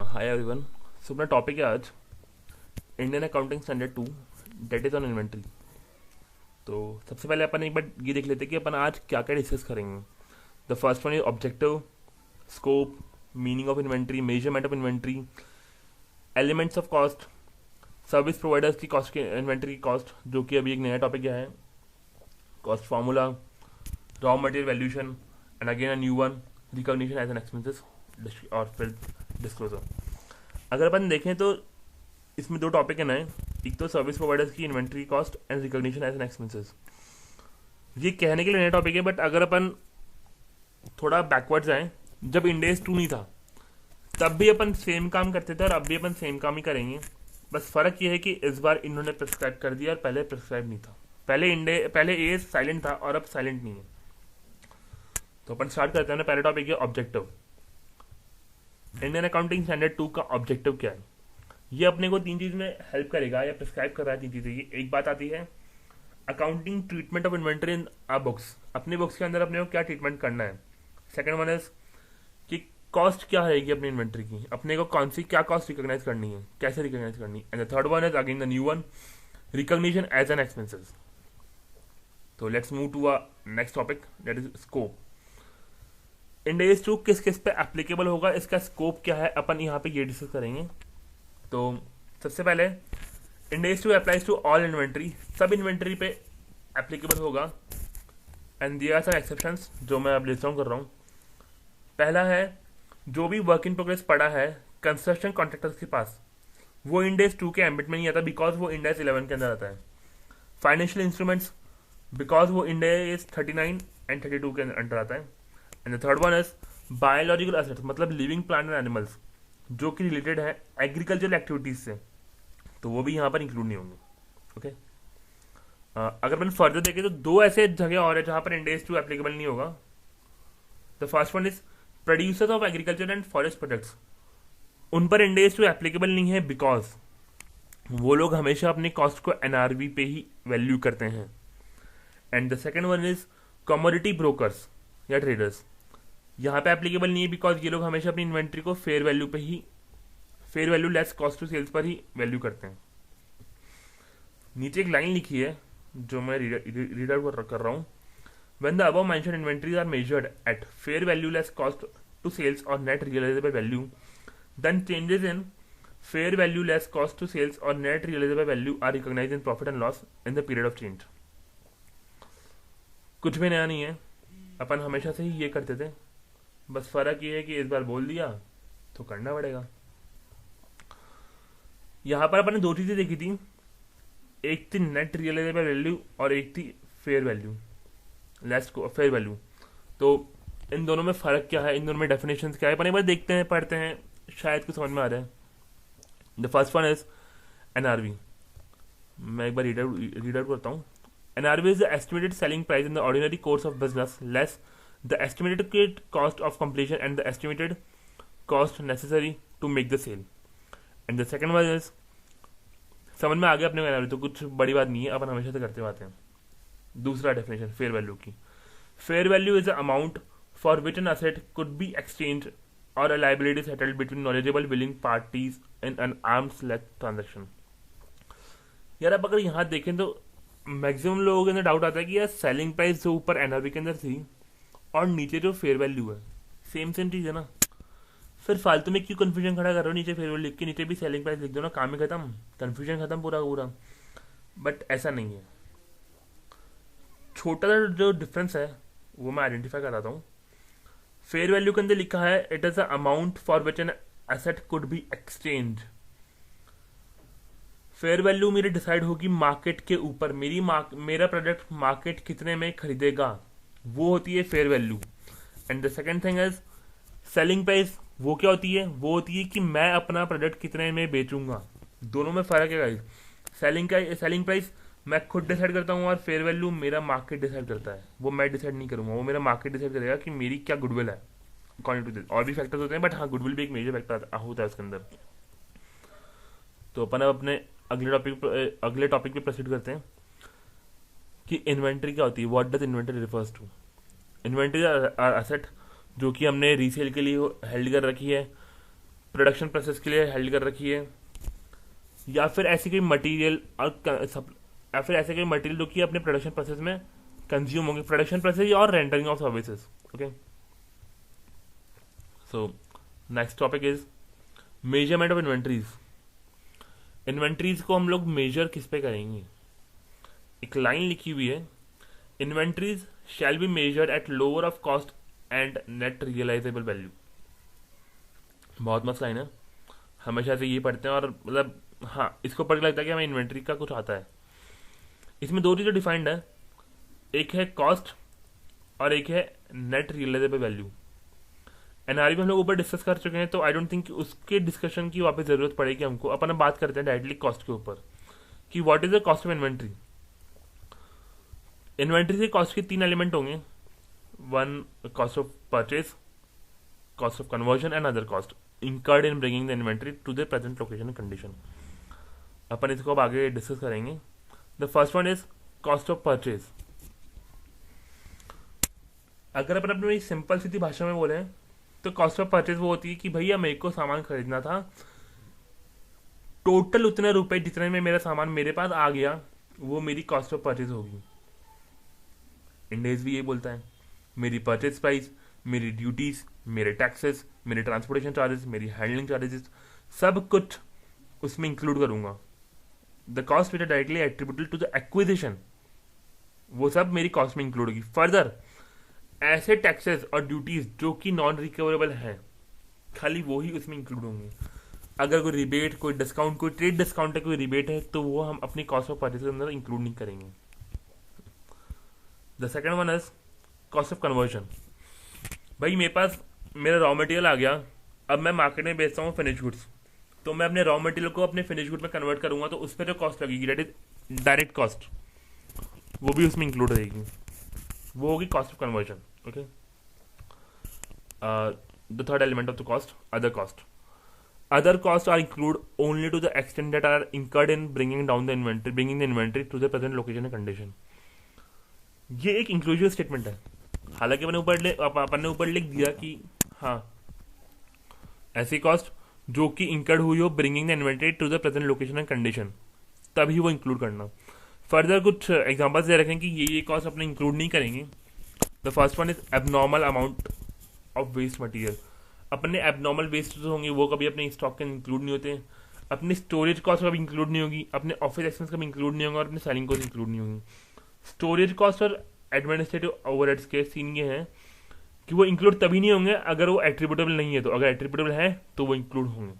Hi everyone. सो अपना topic है आज Indian accounting standard 2 that is on inventory. तो सबसे पहले अपन एक बार ये देख लेते हैं कि अपन आज क्या क्या डिस्कस करेंगे। The first one is objective, scope, meaning of inventory, measurement of inventory, elements of cost, service providers की कॉस्ट की इन्वेंट्री की कॉस्ट, जो कि अभी एक नया टॉपिक है, cost formula, raw material valuation and again a new one, recognition as an expenses और फिर डिस्क्लोजर। अगर अपन देखें तो इसमें दो टॉपिक है नए। एक तो सर्विस प्रोवाइडर्स की inventory cost and recognition as an expenses. ये कहने के लिए नया टॉपिक है, बट अगर अपन थोड़ा बैकवर्ड जाएं, जब इंडेस 2 नहीं था तब भी अपन सेम काम करते थे और अब भी अपन सेम काम ही करेंगे। बस फर्क ये है कि इस बार इन्होंने प्रिस्क्राइब कर दिया और पहले प्रिस्क्राइब नहीं था। पहले ए साइलेंट था और अब साइलेंट नहीं है। तो अपन स्टार्ट करते हैं। पहले टॉपिक है ऑब्जेक्टिव। इंडियन अकाउंटिंग स्टैंडर्ड 2 का ऑब्जेक्टिव क्या है? ये अपने को 3 चीज में हेल्प करेगा या प्रिस्क्राइब कर रहा है 3 चीजें। एक बात आती है accounting treatment of inventory in a books, अपने बुक्स के अंदर अपने को क्या ट्रीटमेंट करना है। सेकंड वन इज कि कॉस्ट क्या रहेगी अपनी इन्वेंटरी की, अपने को कौन सी क्या कॉस्ट रिकॉग्नाइज करनी है, कैसे रिकॉग्नाइज करनी है। And the third one is again the new one, recognition as an expenses. तो let's move to a next topic that is scope. Ind AS 2 किस किस पे एप्लीकेबल होगा, इसका स्कोप क्या है, अपन यहाँ पे ये डिस्कस करेंगे। तो सबसे पहले Ind AS 2 applies to all inventory, सब इन्वेंट्री पे एप्लीकेबल होगा। And there are some exceptions जो मैं अब लिस्ट डाउन कर रहा हूँ। पहला है जो भी वर्क इन प्रोग्रेस पड़ा है कंस्ट्रक्शन कॉन्ट्रैक्टर्स के पास, वो इंडेस 2 के एम्बिट में नहीं आता बिकॉज वो इंडेस 11 के अंदर आता है। फाइनेंशियल इंस्ट्रूमेंट्स बिकॉज वो इंडेस 39 एंड 32 के अंदर आता है। And the third one is biological assets, मतलब लिविंग प्लांट एंड एनिमल्स जो कि रिलेटेड है एग्रीकल्चरल एक्टिविटीज से, तो वो भी यहाँ पर इंक्लूड नहीं होंगे। ओके अगर अपन फर्दर देखें तो 2 ऐसे जगह और है जहां पर इंडेस 2 एप्लीकेबल नहीं होगा। The first one is producers of agriculture and forest products, उन पर इंडेस 2 एप्लीकेबल नहीं है बिकॉज वो लोग हमेशा अपने कॉस्ट को एनआरवी पे ही वैल्यू करते हैं। And the second one is commodity brokers या ट्रेडर्स, यहाँ पे एप्लीकेबल नहीं है बिकॉज ये लोग हमेशा अपनी इन्वेंट्री को फेयर वैल्यू पे ही, fair value less cost to sales पर ही वैल्यू करते हैं। नीचे एक लाइन लिखी है जो मैं रीड आउट कर रहा हूँ। When the above mentioned inventories are measured at fair value less cost to sales और net realisable value, then changes in fair value less cost to sales और net realisable value are recognised in profit and loss in the period of change. कुछ भी नया नहीं है, अपन हमेशा से ही ये करते थे, बस फर्क ये है कि इस बार बोल दिया तो करना पड़ेगा। यहां पर अपन ने 2 चीजें देखी थी, एक थी नेट रियलाइजेबल वैल्यू और एक थी fair value less fair value. तो इन दोनों में फर्क क्या है, इन दोनों में डेफिनेशंस क्या है, अपन एक बार देखते हैं, पढ़ते हैं, शायद कुछ समझ में आ रहा है। The first one is NRV. मैं एक बार रीड आउट करता हूँ। NRV is the estimated selling price in the ordinary course of business less the estimated cost of completion and the estimated cost necessary to make the sale. And the second one is, समझ में आ गया अपने को, तो कुछ बड़ी बात नहीं है, अपन हमेशा से करते आते हैं। दूसरा डेफिनेशन फेयर वैल्यू की। Fair value is a amount for which an asset could be exchange और a liability settled between knowledgeable willing parties in an arm's length transaction. यार अब अगर यहाँ देखें तो मैक्सिमम लोगों के अंदर डाउट आता है कि यार सेलिंग प्राइस जो ऊपर एनआरवी के अंदर थी और नीचे जो फेयर वैल्यू है सेम चीज है ना, फिर फालतू में क्यों कंफ्यूजन खड़ा कर रहे हो? नीचे फेयर वैल्यू लिख के नीचे भी सेलिंग प्राइस लिख दो ना, काम ही खत्म, कंफ्यूजन खत्म पूरा पूरा। बट ऐसा नहीं है। छोटा सा जो डिफरेंस है वो मैं आइडेंटिफाई कराता हूँ। फेयर वैल्यू के अंदर लिखा है it is a amount for which an asset could be exchange. Fair value मेरी डिसाइड होगी मार्केट के ऊपर, मेरा प्रोडक्ट मार्केट कितने में खरीदेगा, वो होती है fair value. And the second thing is selling price, वो क्या होती है? वो होती है कि मैं अपना प्रोडक्ट कितने में बेचूंगा। दोनों में फर्क है गाइस। सेलिंग प्राइस मैं खुद डिसाइड करता हूँ और फेयर वैल्यू मेरा मार्केट डिसाइड करता है। वो मैं डिसाइड नहीं करूंगा, वो मेरा मार्केट डिसाइड करेगा कि मेरी क्या गुडविल है अकॉर्डिंग टू दिस। और भी फैक्टर्स होते हैं बट हाँ, गुडविल भी एक मेजर फैक्टर होता है उसके अंदर। तो अपन अब अपने अगले टॉपिक पे प्रोसीड करते हैं कि इन्वेंट्री क्या होती है। What does inventory refers to? Inventory are asset जो कि हमने रीसेल के लिए हेल्ड कर रखी है प्रोडक्शन प्रोसेस के लिए हेल्ड कर रखी है, या फिर ऐसी कोई मटेरियल या फिर ऐसे कोई मटेरियल जो कि अपने प्रोडक्शन प्रोसेस में कंज्यूम होंगे, प्रोडक्शन प्रोसेस और rendering of services. Okay, so next topic is measurement of inventories. Inventories को हम लोग मेजर किस पे करेंगे? एक लाइन लिखी हुई है, inventories shall be measured at lower of cost and net realisable value. बहुत मस्त लाइन है, हमेशा से ये पढ़ते हैं और मतलब हाँ, इसको पढ़ के लगता है कि हमें इन्वेंट्री का कुछ आता है। इसमें दो चीज़ें डिफाइंड है, एक है कॉस्ट और एक है नेट रियलाइजेबल वैल्यू। एनआरबी में हम लोग ऊपर डिस्कस कर चुके हैं, तो आई डोंट थिंक उसके डिस्कशन की वापस जरूरत पड़ेगी हमको। अपन बात करते हैं डायरेक्टली कॉस्ट के ऊपर कि what is the cost of inventory. Inventory से कॉस्ट के तीन एलिमेंट होंगे, one cost of purchase, cost of conversion and other cost incurred in bringing the inventory to the present location and condition। अपन इसको अब आगे डिस्कस करेंगे। The first one is cost of purchase. अगर अपन अपनी simple सीधी भाषा में बोले तो कॉस्ट ऑफ परचेज वो होती है कि भैया मेरे को सामान खरीदना था, टोटल उतने रुपए जितने में मेरा सामान मेरे पास आ गया वो मेरी कॉस्ट ऑफ परचेज होगी। इंडेज भी ये बोलता है, मेरी परचेज प्राइस, मेरी ड्यूटीज, मेरे टैक्सेस, मेरे ट्रांसपोर्टेशन चार्जेस, मेरी हैंडलिंग चार्जेस, सब कुछ उसमें इंक्लूड करूंगा। The cost which are directly attributable to the acquisition, वो सब मेरी कॉस्ट में इंक्लूड होगी। फर्दर ऐसे टैक्सेस और ड्यूटीज जो कि नॉन रिकवरेबल हैं, खाली वो ही उसमें इंक्लूड होंगे। अगर कोई रिबेट, कोई डिस्काउंट, कोई ट्रेड डिस्काउंट है, कोई रिबेट है, तो वो हम अपनी कॉस्ट ऑफ परचेज के अंदर इंक्लूड नहीं करेंगे। The second one is cost of conversion. भाई मेरे पास मेरा रॉ मटेरियल आ गया, अब मैं मार्केट में बेचता हूँ फिनिश गुड्स, तो मैं अपने रॉ मटेरियल को अपने फिनिश गुड में कन्वर्ट करूंगा, तो उस पर जो कॉस्ट लगेगी दैट इज डायरेक्ट कॉस्ट, वो भी उसमें इंक्लूड रहेगी, वो होगी cost of conversion. Okay, the third element of the cost, other cost. Other cost are include only to the extent that are incurred in bringing down the inventory, bringing the inventory to the present location and condition. ये एक inclusive statement है। हालांकि अपन ने ऊपर लिख दिया कि हाँ, ऐसी कॉस्ट जो कि इंकर्ड हुई हो bringing the inventory to the present location and condition, तभी वो इंक्लूड करना। फर्दर कुछ एग्जांपल्स दे रखें कि ये कॉस्ट अपने इंक्लूड नहीं करेंगे। The first one is abnormal amount of waste material. अपने एबनॉर्मल वेस्ट जो होंगे वो कभी अपने स्टॉक के इंक्लूड नहीं होते, अपनी स्टोरेज कॉस्ट कभी इंक्लूड नहीं होगी, अपने ऑफिस एक्सपेंस कभी इंक्लूड नहीं होंगे और अपने सेलिंग कॉस्ट इंक्लूड नहीं होंगी। स्टोरेज कॉस्ट और एडमिनिस्ट्रेटिव ओवरहेड्स के सीन ये हैं कि वो इंक्लूड तभी नहीं होंगे अगर वो एट्रीब्यूटेबल नहीं है, तो अगर एट्रीब्यूटेबल है तो वो इंक्लूड होंगे।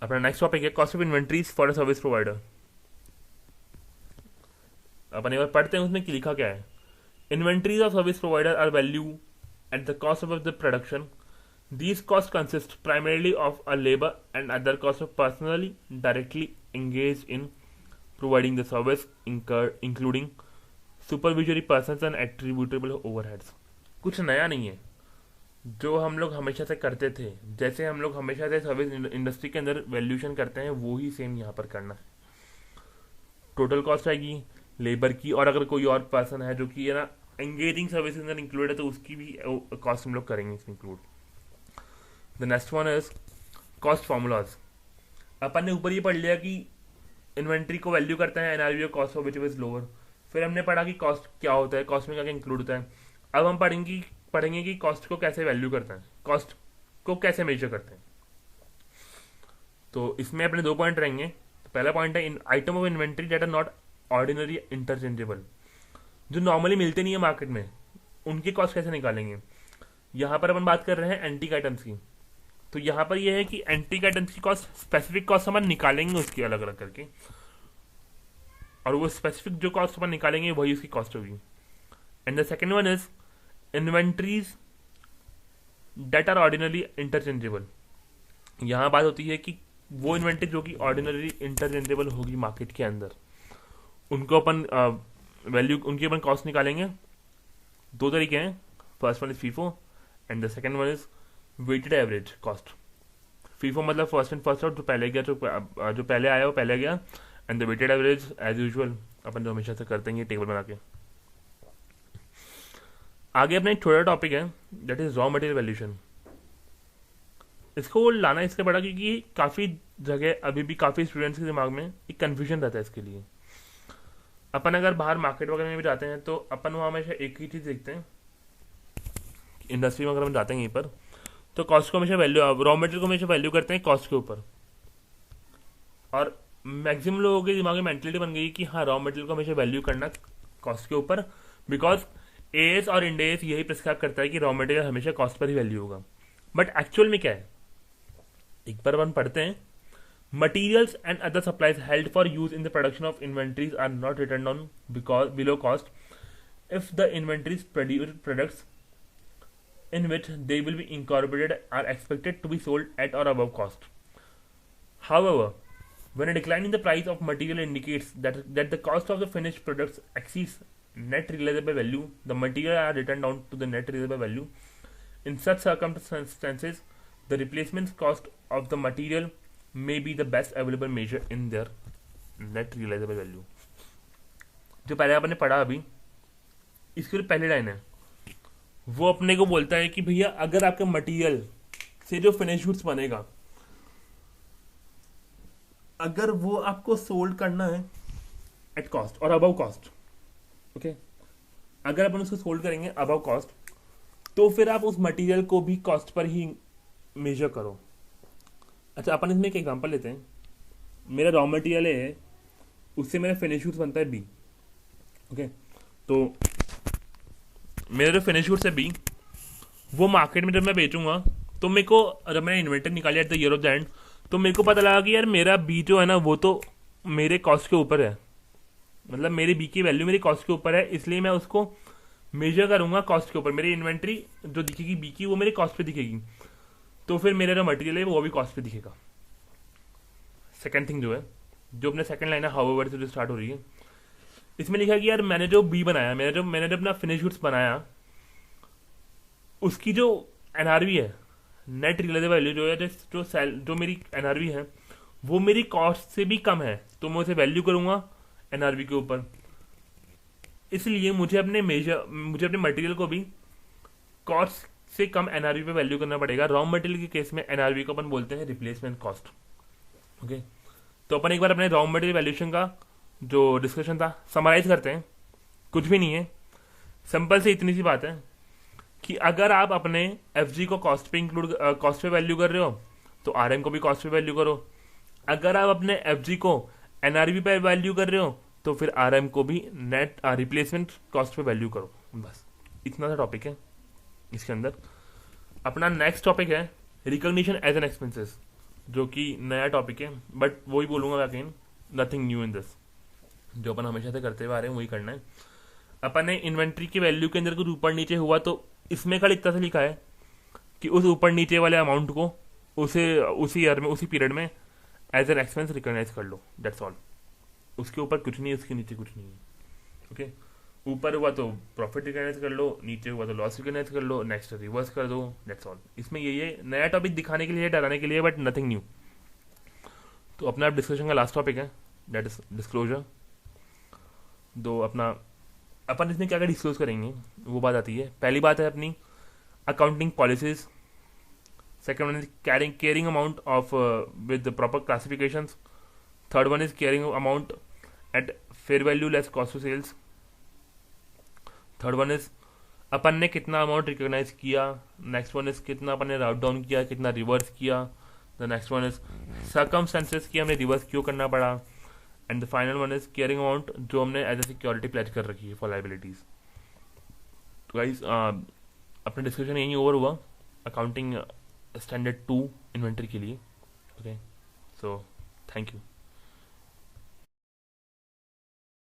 अपना नेक्स्ट टॉपिक है cost of inventories for a service provider. अपन एक बार पढ़ते हैं उसमें लिखा क्या है। Inventories of service provider are value at the cost of the production. These costs consist primarily of a labor and other costs of personally directly engaged in providing the service, including supervisory persons and attributable overheads। कुछ नया नहीं है, जो हम लोग हमेशा से करते थे, जैसे हम लोग हमेशा से सर्विस इंडस्ट्री के अंदर वैल्यूएशन करते हैं, वो ही सेम यहाँ पर करना है। टोटल कॉस्ट आएगी लेबर की, और अगर कोई और पर्सन है जो कि है ना एंगेजिंग सर्विस के अंदर इंक्लूड है, तो उसकी भी कॉस्ट हम लोग करेंगे इसमें include. The next one is cost formulas. अपन ने ऊपर ये पढ़ लिया कि इन्वेंट्री को वैल्यू करते हैं एनआरवी और cost of which is lower. फिर हमने पढ़ा कि कॉस्ट क्या होता है, कॉस्ट में क्या क्या इंक्लूड होता है। अब हम पढ़ेंगे कि कॉस्ट को कैसे वैल्यू करते हैं, कॉस्ट को कैसे मेजर करते हैं। तो इसमें अपने दो पॉइंट रहेंगे। तो पहला पॉइंट है item of inventory that are not ordinary interchangeable, जो नॉर्मली मिलते नहीं है मार्केट में, उनकी कॉस्ट कैसे निकालेंगे। यहाँ पर अपन बात कर रहे हैं एंटीक आइटम्स की, तो यहाँ पर यह है कि एंटीक आइटम्स की कॉस्ट, स्पेसिफिक कॉस्ट अपन निकालेंगे उसकी अलग अलग करके, और वो स्पेसिफिक जो कॉस्ट अपन निकालेंगे वही उसकी कॉस्ट होगी। And the second one is inventories that are ordinary interchangeable. यहाँ बात होती है कि वो इन्वेंट्री जो कि ऑर्डिनरी इंटरचेंजेबल होगी मार्केट के अंदर, उनको अपन वैल्यू, उनकी अपन कॉस्ट निकालेंगे। दो तरीके हैं, first one is FIFO and the second one is weighted average cost. FIFO मतलब फर्स्ट इन फर्स्ट आउट, जो पहले गया जो पहले आया वो पहले गया, and the weighted average as usual अपन जो हमेशा से करते हैं टेबल बना के। आगे अपना एक छोटा टॉपिक है that is raw material valuation. इसको लाना इसलिए पड़ा क्योंकि काफ़ी जगह अभी भी काफ़ी स्टूडेंट्स के दिमाग में एक कन्फ्यूजन रहता है इसके लिए। अपन अगर बाहर मार्केट वगैरह में भी जाते हैं तो अपन वहाँ हमेशा एक ही चीज़ देखते हैं, इंडस्ट्री में अगर हम जाते हैं यहीं पर तो कॉस्ट को हमेशा वैल्यू, रॉ मटेरियल को हमेशा वैल्यू करते हैं कॉस्ट के ऊपर। और मैक्सिमम लोगों के दिमाग में मेंटलिटी बन गई कि हाँ रॉ मटेरियल को हमेशा वैल्यू करना कॉस्ट के ऊपर, बिकॉज एएस और इंडेस यही प्रिस्क्राइब करता है कि रॉ मटेरियल हमेशा कॉस्ट पर ही वैल्यू होगा। बट एक्चुअल में क्या है, एक बार अपन पढ़ते हैं। Materials and other supplies held for use in the production of inventories are not written on because below cost if the inventories products in which they will be incorporated are expected to be sold at or above cost. However, when a decline in the price of material indicates that the cost of the finished products exceeds net realizable value, the material are written down to the net realizable value. In such circumstances, the replacement cost of the material may be the best available measure in their net realizable value. जो पहले आपने पढ़ा अभी, इसके लिए पहले line है, वो अपने को बोलता है कि भैया अगर आपके मटेरियल से जो फिनिश गुड्स बनेगा, अगर वो आपको सोल्ड करना है एट कॉस्ट और अबव कॉस्ट, ओके, अगर अपन उसको सोल्ड करेंगे अबव कॉस्ट तो फिर आप उस मटेरियल को भी कॉस्ट पर ही मेजर करो। अच्छा, अपन इसमें एक एग्जांपल लेते हैं। मेरा रॉ मटेरियल है, उससे मेरा फिनिश गुड्स बनता है बी, ओके, तो मेरा जो फिनिश गुड्स है बी, वो मार्केट में जब मैं बेचूंगा तो मेरे को, जब मैंने इन्वेंटरी निकाली at the year of the end, तो मेरे को पता लगा कि यार मेरा बी जो है ना वो तो मेरे कॉस्ट के ऊपर है, मतलब मेरी बी की वैल्यू मेरी कॉस्ट के ऊपर है, इसलिए मैं उसको मेजर करूंगा कॉस्ट के ऊपर। मेरी इन्वेंट्री जो दिखेगी बी की वो मेरी कॉस्ट पे दिखेगी, तो फिर मेरा जो मटेरियल है वो भी कॉस्ट पे दिखेगा। सेकेंड थिंग जो है, जो अपने सेकेंड लाइन है हाउएवर से जो स्टार्ट हो रही है, इसमें लिखा है कि यार मैंने जो बी बनाया, मैंने जो अपना फिनिश गुड्स बनाया, उसकी जो एनआरवी है, नेट रियलाइजेबल वैल्यू जो है, जो मेरी एनआरवी है वो मेरी कॉस्ट से भी कम है, तो मैं उसे वैल्यू करूंगा एनआरवी के ऊपर। इसलिए मुझे अपने मटेरियल को भी कॉस्ट से कम एनआरवी पे वैल्यू करना पड़ेगा। रॉ मटेरियल के केस में एनआरवी को अपन बोलते हैं रिप्लेसमेंट कॉस्ट, ओके। तो अपन एक बार अपने रॉ मटेरियल वैल्यूएशन का जो डिस्कशन था समराइज करते हैं। कुछ भी नहीं है, सिंपल से इतनी सी बात है कि अगर आप अपने एफ को कॉस्ट पे वैल्यू कर रहे हो तो आर को भी कॉस्ट पे वैल्यू करो। अगर आप अपने एफ को एनआरवी पे वैल्यू कर रहे हो तो फिर आर को भी नेट रिप्लेसमेंट कॉस्ट पे वैल्यू करो। बस इतना सा टॉपिक है इसके अंदर। अपना नेक्स्ट टॉपिक है रिकॉग्निशन एज एन एक्सपेंसेस, जो कि नया टॉपिक है, बट वही बोलूंगा again, nothing new in this. जो अपन हमेशा से करते हुए आ रहे हैं वही करना है। अपन ने इन्वेंट्री की वैल्यू के अंदर कुछ ऊपर नीचे हुआ तो इसमें कल इतना से लिखा है कि उस ऊपर नीचे वाले अमाउंट को उसी ईयर में, उसी पीरियड में एज एन एक्सपेंस रिकॉग्नाइज कर लो, दैट्स ऑल। उसके ऊपर कुछ नहीं है, उसके नीचे कुछ नहीं है, ओके। ऊपर हुआ तो प्रॉफिट रिकॉग्नाइज कर लो, नीचे हुआ तो लॉस रिकॉग्नाइज कर लो, नेक्स्ट रिवर्स कर दो, दैट्स ऑल। इसमें यही है, नया टॉपिक दिखाने के लिए, डराने के लिए, बट नथिंग न्यू। तो अपना डिस्कशन का लास्ट टॉपिक है, दैट इज डिस्क्लोजर। दो अपना अपन इसमें क्या क्या डिस्क्लोज करेंगे वो बात आती है। पहली बात है अपनी accounting policies. Second one is carrying amount of with proper classifications. Third one is carrying amount at fair value less cost to sales. Third one is अपन ने कितना अमाउंट रिकॉग्नाइज किया। नेक्स्ट वन इज कितना अपन ने wrote down किया, कितना reverse किया। The next one is circumstances की हमने रिवर्स क्यों करना पड़ा। And the final one is carrying amount जो हमने एज ए सिक्योरिटी प्लेज कर रखी है फॉर लाइबिलिटीज। तो गाइस अपना डिस्कशन यही ओवर हुआ अकाउंटिंग स्टैंडर्ड 2 इन्वेंट्री के लिए, ओके। So thank you.